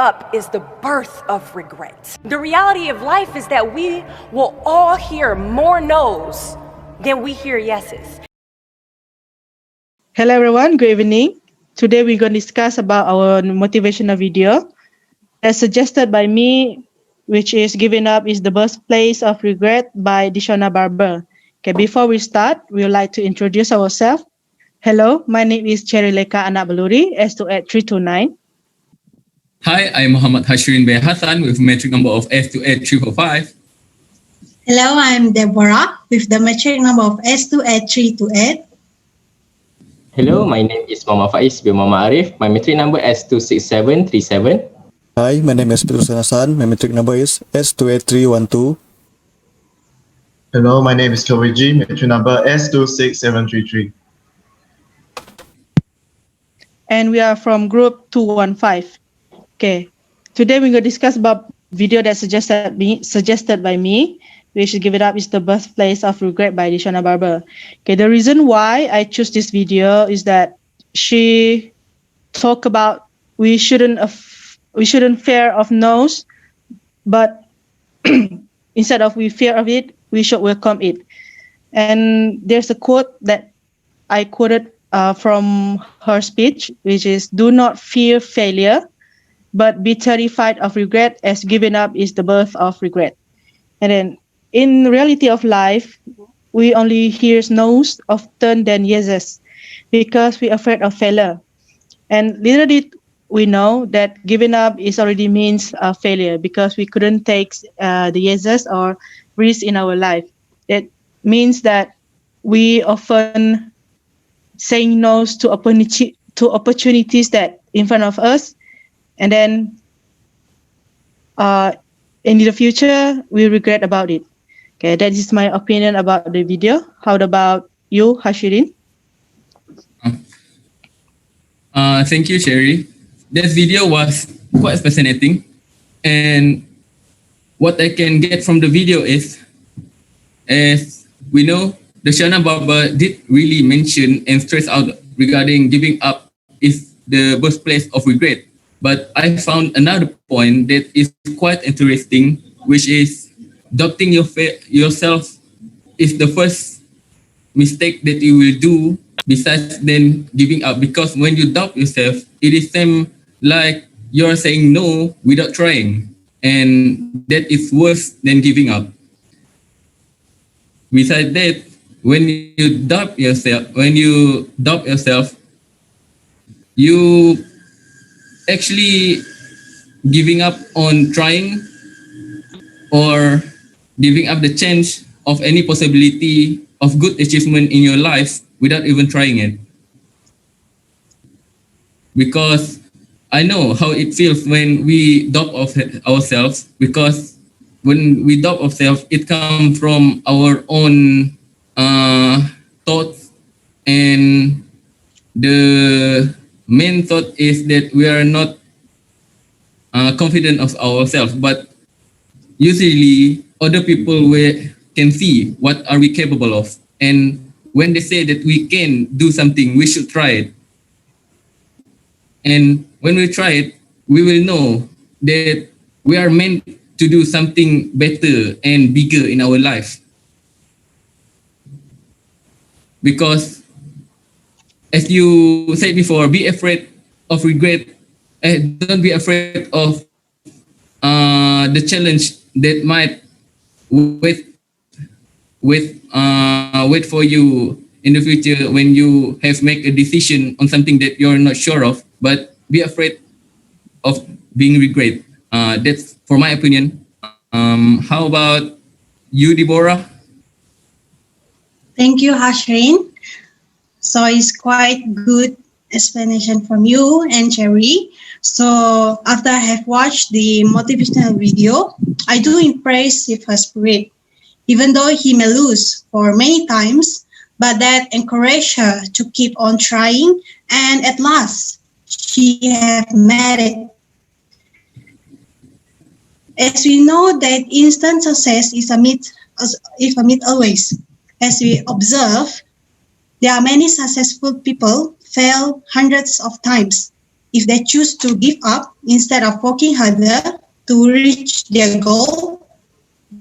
up is the birth of regret. The reality of life is that we will all hear more no's than we hear yeses. Hello everyone, good evening. Today we're going to discuss about our motivational video as suggested by me, which is Giving Up is the Birthplace of Regret by Dishona Barber. Okay, before we start, we would like to introduce ourselves. Hello, my name is Cherry Leka Anak Baluri, S28329. Hi, I'm Muhammad Hashrin Bey Hassan with metric number of S28345. Hello, I'm Deborah with the metric number of S28328. Hello, my name is Mama Faiz bin Mama Arif. My metric number S26737. Hi, my name is Petrus Hassan. My metric number is S28312. Hello, my name is Toby G. Metric number S26733. And we are from group 215. Okay, today we're going to discuss about video that suggested by me, which is Give It Up is the Birthplace of Regret by Dishona Barber. Okay, the reason why I choose this video is that she talked about we shouldn't fear of no's, but instead of we fear of it, we should welcome it. And there's a quote that I quoted from her speech, which is, "Do not fear failure, but be terrified of regret, as giving up is the birth of regret." And then in reality of life, we only hear no's often than yeses because we're afraid of failure. And literally, we know that giving up is already means failure because we couldn't take the yeses or risks in our life. It means that we often saying no's to opportunities that in front of us, and then in the future we regret about it. Okay, that is my opinion about the video. How about you, Hashirin? Thank you, Sherry. This video was quite fascinating, and what I can get from the video is, as we know, Dishona Barber did really mention and stress out regarding giving up is the birthplace of regret. But I found another point that is quite interesting, which is doubting yourself is the first mistake that you will do besides then giving up. Because when you doubt yourself, it is same like you're saying no without trying. And that is worse than giving up. Besides that, when you doubt yourself, you actually giving up on trying or giving up the chance of any possibility of good achievement in your life without even trying it. Because I know how it feels when we doubt of ourselves, because when we doubt ourselves, it comes from our own thoughts, and the main thought is that we are not confident of ourselves. But usually other people can see what are we capable of, and when they say that we can do something, we should try it. And when we try it, we will know that we are meant to do something better and bigger in our life. Because, as you said before, be afraid of regret. Don't be afraid of the challenge that might wait for you in the future when you have made a decision on something that you're not sure of. But be afraid of being regret. That's for my opinion. How about you, Deborah? Thank you, Hashrin. So it's quite good explanation from you and Cherry. So after I have watched the motivational video, I do impressed with her spirit. Even though he may lose for many times, but that encouraged her to keep on trying, and at last, she have made it. As we know that instant success is a myth always. As we observe, there are many successful people fail hundreds of times, if they choose to give up instead of working harder to reach their goal,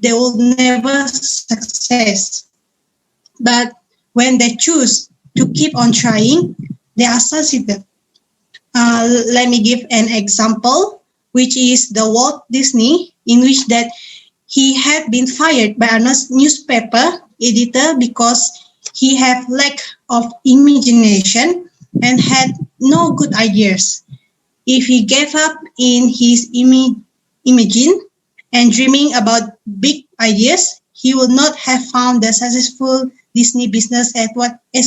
they will never success. But when they choose to keep on trying, they are succeeded. Let me give an example, which is the Walt Disney, in which that he had been fired by a newspaper editor because he had lack of imagination and had no good ideas. If he gave up in his imagine and dreaming about big ideas, he would not have found the successful Disney business as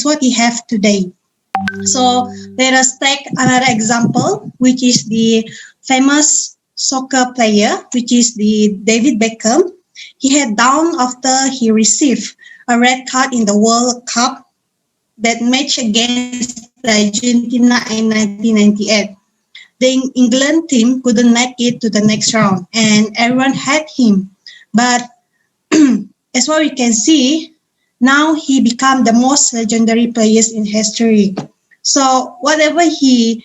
what he have today. So let us take another example, which is the famous soccer player, which is the David Beckham. He had down after he received a red card in the World Cup that match against Argentina in 1998. The England team couldn't make it to the next round, and everyone had him. But as what we can see, now he became the most legendary players in history. So whatever he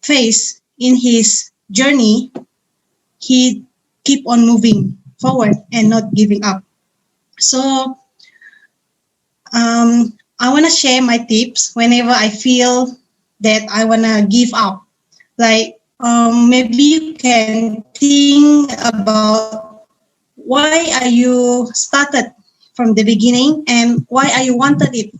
faced in his journey, he keep on moving forward and not giving up. So I want to share my tips whenever I feel that I want to give up. Like maybe you can think about why are you started from the beginning and why are you wanted it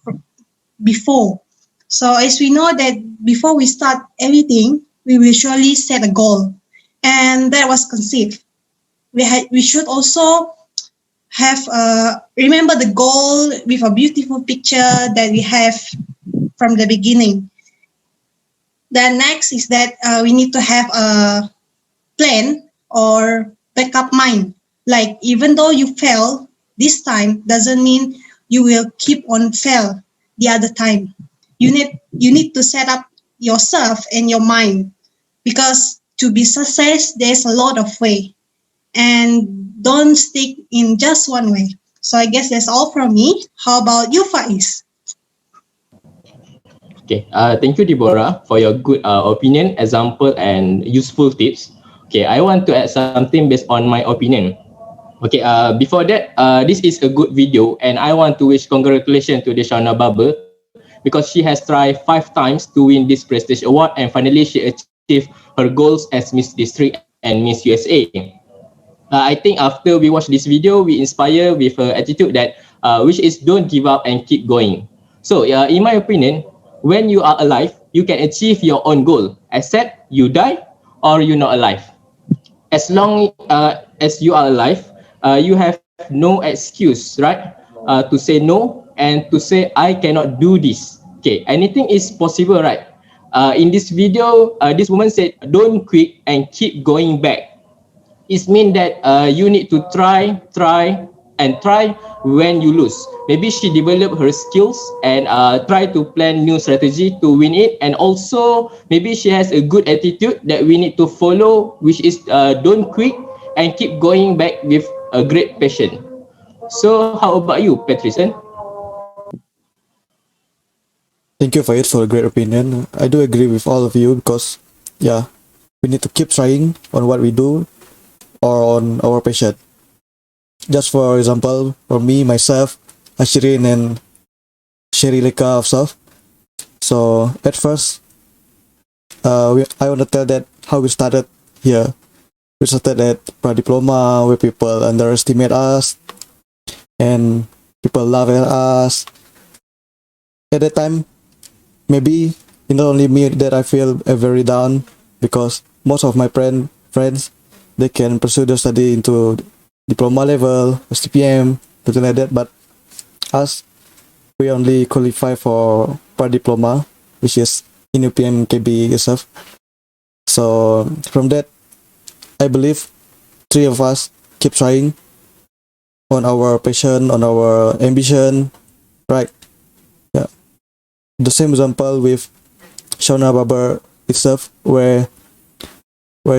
before. So as we know that before we start everything, we will surely set a goal, and that was conceived. We should also have remember the goal with a beautiful picture that we have from the beginning. Then next is that we need to have a plan or backup mind. Like even though you fail this time, doesn't mean you will keep on fail the other time. You need to set up yourself and your mind, because to be success there's a lot of way, and don't stick in just one way. So I guess that's all from me. How about you, Faiz? Okay, thank you, Deborah, for your good opinion, example, and useful tips. Okay, I want to add something based on my opinion. Okay, before that, this is a good video, and I want to wish congratulations to Deshana Bubble because she has tried 5 times to win this Prestige Award, and finally she achieved her goals as Miss District and Miss USA. I think after we watch this video, we inspire with an attitude that which is don't give up and keep going. So, in my opinion, when you are alive, you can achieve your own goal, except you die or you're not alive. As long as you are alive, you have no excuse, right? To say no and to say I cannot do this. Okay, anything is possible, right? In this video, this woman said, "Don't quit and keep going back." It means that you need to try when you lose. Maybe she developed her skills and try to plan new strategy to win it, and also maybe she has a good attitude that we need to follow, which is don't quit and keep going back with a great passion. So how about you, Patrician? Thank you, Faiz, for a great opinion. I do agree with all of you because, yeah, we need to keep trying on what we do or on our passion. Just for example, for me, myself, Ashirin and Sherry Leka of South. So at first, I want to tell that how we started here. We started at pra-diploma where people underestimate us and people laugh at us. At that time, maybe it's not only me that I feel very down because most of my friends they can pursue their study into diploma level, STPM, something like that. But us, we only qualify for pra-diploma, which is in UPM KB itself. So from that, I believe 3 of us keep trying on our passion, on our ambition, right? Yeah. The same example with Shauna Barber itself, where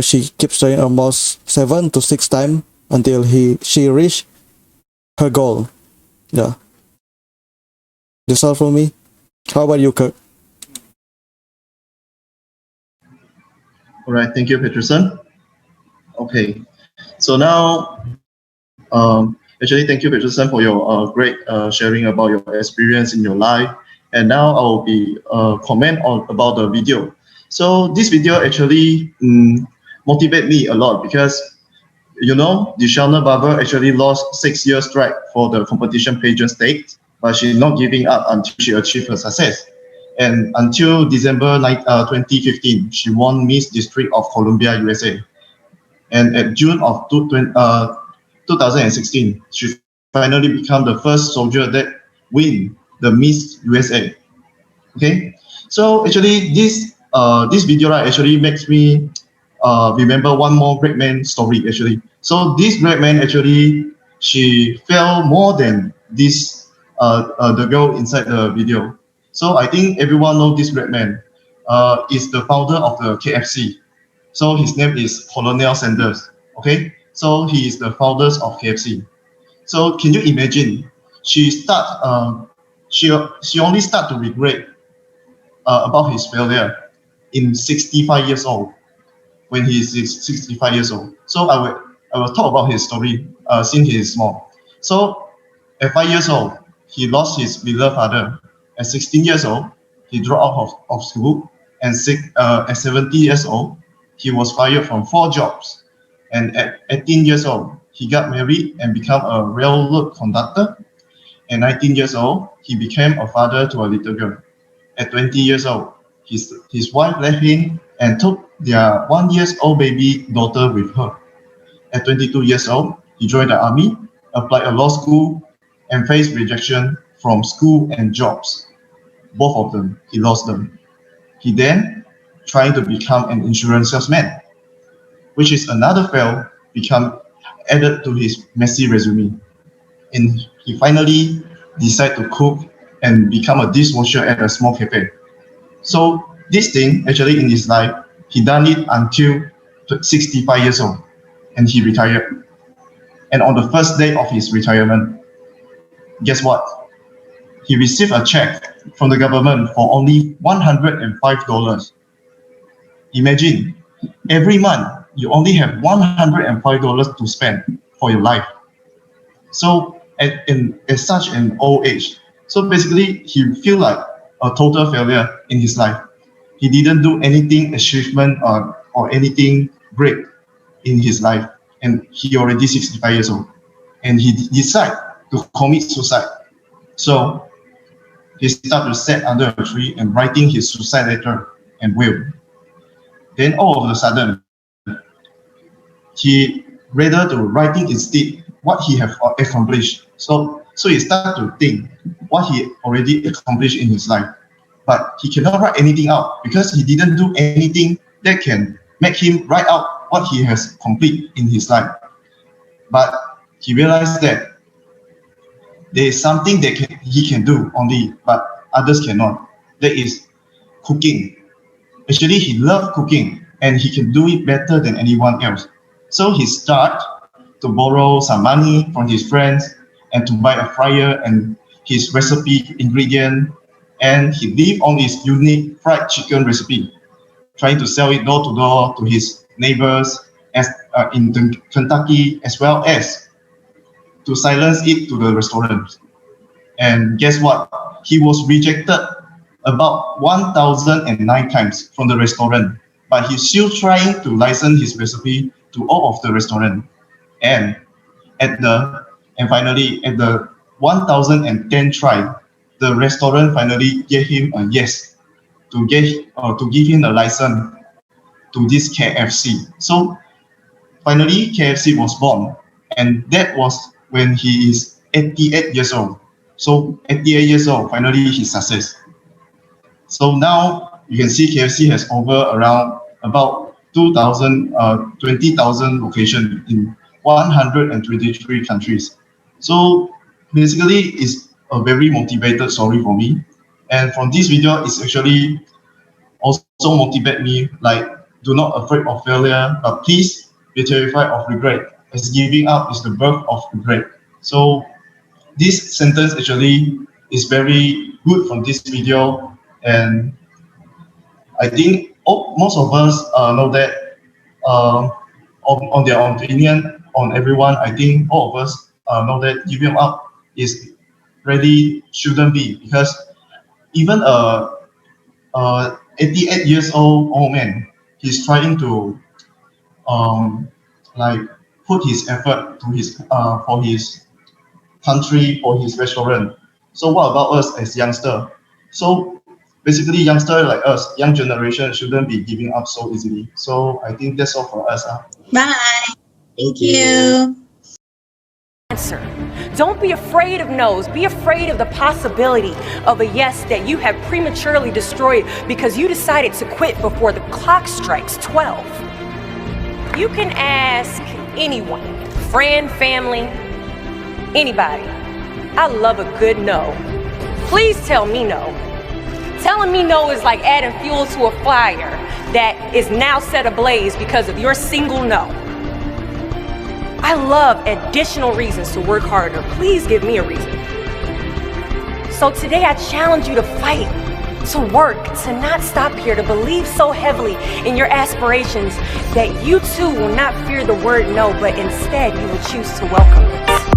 she keeps trying almost 7 to 6 times until she reached her goal. Yeah. That's all from me. How about you, Kirk? All right, thank you, Peterson. Okay, so now, actually, thank you, Peterson, for your great sharing about your experience in your life. And now I will be comment on about the video. So this video actually motivate me a lot because you know, Deshana Barber actually lost 6 years straight for the competition pageant state, but she's not giving up until she achieved her success. And until December 2015, she won Miss District of Columbia, USA. And at June of 2016, she finally became the first soldier that win the Miss USA. Okay, so actually this video right actually makes me remember one more great man story actually. So this great man actually she fell more than this the girl inside the video. So I think everyone know this great man is the founder of the KFC. So his name is Colonel Sanders. Okay, so he is the founders of KFC. So can you imagine? She start she only start to regret about his failure in 65 years old when he is 65 years old. So I will talk about his story since he is small. So at 5 years old, he lost his beloved father. At 16 years old, he dropped out of school. And at 70 years old, he was fired from 4 jobs. And at 18 years old, he got married and became a railroad conductor. At 19 years old, he became a father to a little girl. At 20 years old, his wife left him and took their 1 year old baby daughter with her. At 22 years old, he joined the army, applied a law school, and faced rejection from school and jobs. Both of them, he lost them. He then tried to become an insurance salesman, which is another fail become added to his messy resume. And he finally decided to cook and become a dishwasher at a small cafe. So this thing actually in his life, he done it until 65 years old and he retired. And on the first day of his retirement, guess what? He received a check from the government for only $105. Imagine, every month you only have $105 to spend for your life. So at such an old age, so basically he feel like a total failure in his life. He didn't do anything achievement or anything great in his life, and he already 65 years old, and he decide to commit suicide. So he started to sit under a tree and writing his suicide letter and will. Then all of a sudden, he rather to writing instead what he have accomplished. So he started to think what he already accomplished in his life, but he cannot write anything out because he didn't do anything that can make him write out what he has complete in his life. But he realized that there is something that he can do only, but others cannot. That is cooking. Actually, he loved cooking and he can do it better than anyone else. So he started to borrow some money from his friends and to buy a fryer and his recipe ingredient. And he lived on his unique fried chicken recipe, trying to sell it door to door to his neighbors as in Kentucky, as well as to silence it to the restaurants. And guess what? He was rejected about 1,009 times from the restaurant, but he's still trying to license his recipe to all of the restaurant. And finally at the 1,010 try, the restaurant finally gave him a yes to give him a license to this KFC. So finally KFC was born, and that was when he is 88 years old. So 88 years old, finally his success. So now you can see KFC has around about 20,000 locations in 123 countries. So basically, it's a very motivated story for me. And from this video, it's actually also motivate me like, do not afraid of failure, but please be terrified of regret, as giving up is the birth of regret. So this sentence actually is very good from this video, and I think most of us know that on their opinion on everyone. I think all of us know that giving up is really shouldn't be, because even 88 years old man, he's trying to like put his effort to his for his country, for his restaurant. So what about us as youngster? So basically, youngster like us, young generation shouldn't be giving up so easily. So I think that's all for us. Bye. Thank you. Answer. Don't be afraid of no's. Be afraid of the possibility of a yes that you have prematurely destroyed because you decided to quit before the clock strikes 12. You can ask anyone, friend, family, anybody. I love a good no. Please tell me no. Telling me no is like adding fuel to a fire that is now set ablaze because of your single no. I love additional reasons to work harder. Please give me a reason. So today I challenge you to fight, to work, to not stop here, to believe so heavily in your aspirations that you too will not fear the word no, but instead you will choose to welcome it.